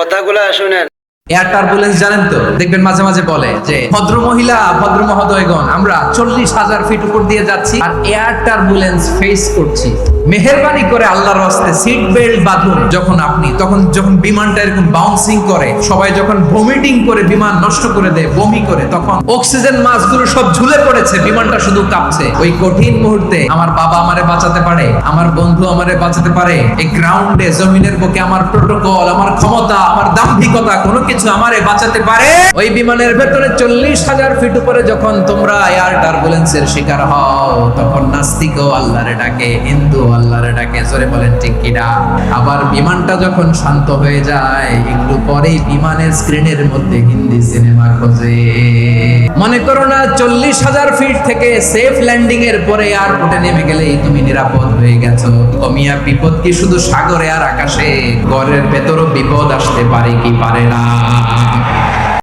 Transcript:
কথাগুলো শুনেন। Air turbulence জানেন তো, দেখবেন মাঝে মাঝে বলে যে ভদ্র মহিলা ভদ্র মহোদয়গণ আমরা 40,000 ফিট উপর দিয়ে যাচ্ছি আর এয়ার টার্বুলেন্স ফেস করছি, মেহেরবানি করে আল্লাহর রাস্তায় সিট বেল্ট বাঁধুন। যখন বিমানটা এরকম বাউন্সিং করে, সবাই যখন ভমিটিং করে বিমান নষ্ট করে দেয়, বমি করে, তখন অক্সিজেন মাস্কগুলো সব ঝুলে পড়েছে, বিমানটা শুধু কাঁপছে। ওই কঠিন মুহূর্তে আমার বাবা আমারে বাঁচাতে পারে, আমার বন্ধু আমারে বাঁচাতে পারে। এই গ্রাউন্ডে জমিনের বুকে আমার প্রোটোকল, আমার ক্ষমতা, আমার দাম্ভিকতা কোনো কিছু আমারে বাঁচাতে পারে। ওই বিমানের ভেতরে 40,000 ফিট উপরে যখন তোমরা এয়ার টার্বুলেন্সের শিকার হও, তখন নাস্তিকও আল্লাহরে ডাকে, হিন্দু আল্লাহরে ডাকে। জোরে বলেন ঠিক কিনা? আবার বিমানটা যখন শান্ত হয়ে যায়, একটু পরেই বিমানের স্ক্রিনের মধ্যে হিন্দি সিনেমা খোঁজে। মনে করো না 40,000 ফিট থেকে সেফ ল্যান্ডিং এর পরে এয়ারপোর্টে নেমে গেলেই তুমি নিরাপদ হয়ে গেছো। কমিয়া বিপদ কি শুধু সাগরে আর আকাশে? ঘরের ভেতরও বিপদ আসতে পারে কি পারে না?